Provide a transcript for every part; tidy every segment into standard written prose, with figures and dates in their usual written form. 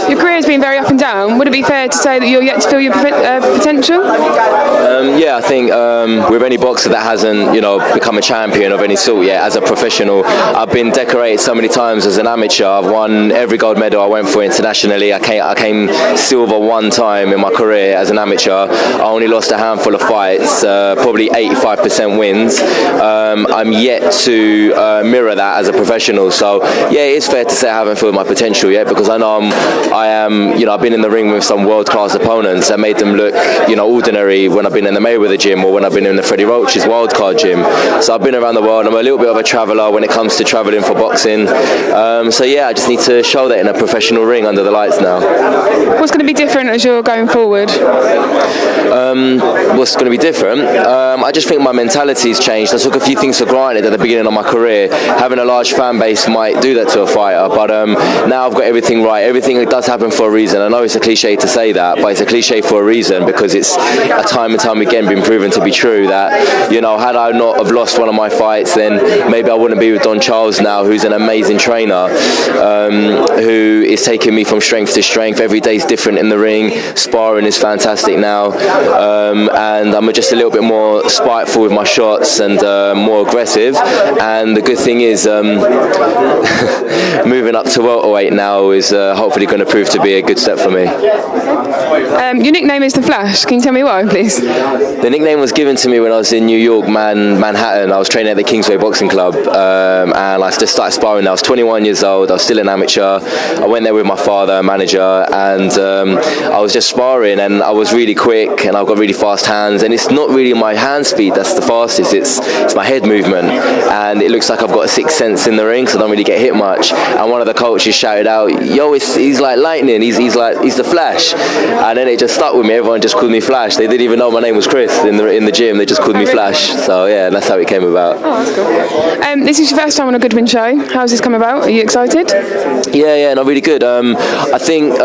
Your career has been very up and down. Would it be fair to say that you're yet to feel your potential? Yeah, I think with any boxer that hasn't, become a champion of any sort yet as a professional, I've been decorated so many times as an amateur. I've won every gold medal I went for internationally. I came silver one time in my career as an amateur. I only lost a handful of fights, probably 85% wins. I'm yet to mirror that as a professional. So yeah, it's fair to say I haven't filled my potential yet, because I know I've been in the ring with some world-class opponents that made them look, ordinary when I've been in the Mayweather gym or when I've been in the Freddie Roach's wildcard gym. So I've been around the world. I'm a little bit of a traveller when it comes to travelling for boxing. So yeah, I just need to show that in a professional ring under the lights now. What's going to be different as you're going forward? What's going to be different? I just think my mentality's changed. I took a few things for granted at the beginning of my career. Having a large fan base might do that to a fighter, but now I've got everything right. Everything does happen for a reason. I know it's a cliche to say that, but it's a cliche for a reason, because it's a time and time again been proven to be true that, had I not have lost one of my fights, then maybe I wouldn't be with Don Charles now, who's an amazing trainer, who is taking me from strength to strength. Every day's different in the ring. Sparring is fantastic now, and I'm just a little bit more spiteful with my shots and more aggressive. And the good thing is, moving up to welterweight now is hopefully going to prove to be a good step for me. Your nickname is The Flash. Can you tell me why, please? The nickname was given to me when I was in New York, Manhattan. I was training at the Kingsway Boxing Club, and I just started sparring. I was 21 years old. I was still an amateur. I went there with my father, manager, and I was just sparring, and I was really quick, and I've got really fast hands. And it's not really my hand speed that's the fastest. It's my head movement, and it looks like I've got a sixth sense in the ring, so I don't really get hit much. And one of the coaches shouted out, "Yo, he's like lightning. He's the Flash." And then it just stuck with me. Everyone just called me Flash. They didn't even know my name was Chris in the gym. They just called me Flash. So yeah, that's how it came about. Oh, that's cool. This is your first time on a Goodwin show. How's this come about? Are you excited? Yeah, no, really good. I think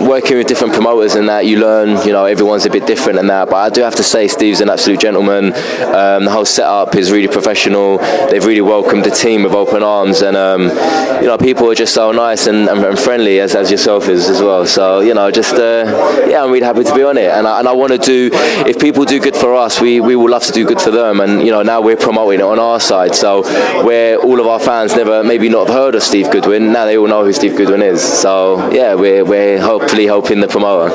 working with different promoters and that, you learn, everyone's a bit different and that. But I do have to say, Steve's an absolute gentleman. The whole setup is really professional. They've really welcomed the team with open arms, and people are just so nice and friendly, as yourself is as well. So I'm really happy to be on it, and I want to do. If people do good for us, we will love to do good for them. And now we're promoting it on our side, so where all of our fans maybe not have heard of Steve Goodwin, now they all know who Steve Goodwin is. So yeah, we're hopefully helping the promoter.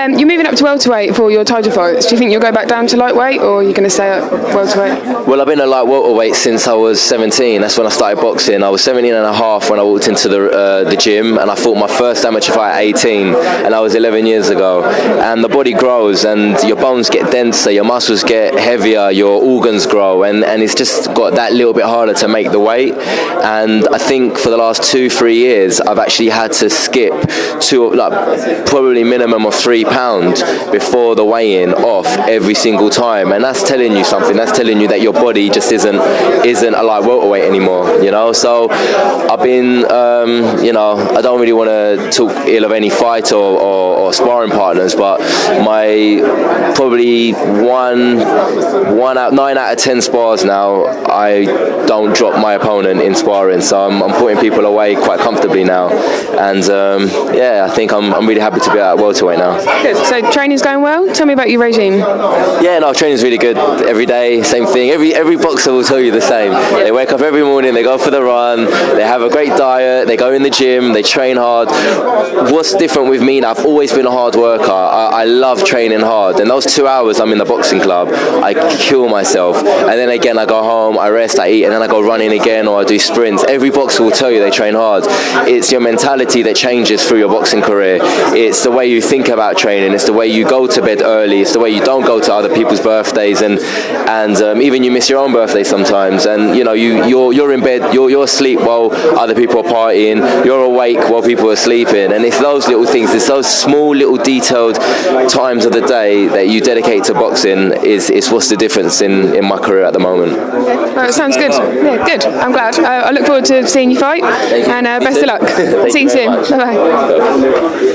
You're moving up to welterweight for your title fights. Do you think you'll go back down to lightweight, or are you going to stay at welterweight? Well, I've been a light welterweight since I was 17. That's when I started boxing. I was 17 and a half when I walked into the gym, and I fought my first amateur fight at 18, and that was 11 years ago. And the body grows, and your bones get denser, your muscles get heavier, your organs grow, and it's just got that little bit harder to make the weight. And I think for the last 2-3 years, I've actually had to skip probably minimum of 3 pounds before the weigh-in off every single time, and that's telling you something. That's telling you that your body just isn't a light welterweight anymore. So I've been I don't really want to talk ill of any fighter or sparring partners, but my probably 9 out of 10 spars now, I don't drop my opponent in sparring, so I'm putting people away quite comfortably now. And I think I'm really happy to be at welterweight now. Good. So training's going well? Tell me about your regime. Yeah, no, training's really good. Every day, same thing. Every boxer will tell you the same. They wake up every morning, they go for the run, they have a great diet, they go in the gym, they train hard. What's different with me now, I've always been a hard worker. I love training hard, and those 2 hours I'm in the boxing club, I kill myself. And then again, I go home, I rest, I eat, and then I go running again, or I do sprints. Every boxer will tell you they train hard. It's your mentality that changes through your boxing career. It's the way you think about training. It's the way you go to bed early. It's the way you don't go to other people's birthdays, and even you miss your own birthday sometimes. And you're in bed, you're asleep while other people are partying. You're awake while people are sleeping. And it's those little things. It's those small little detailed times of the day that you dedicate to boxing. Is what's the difference in my career at the moment. Okay. Well, it sounds good. Yeah, good. I'm glad. I look forward to seeing you fight, and best of luck. See you soon. Bye bye.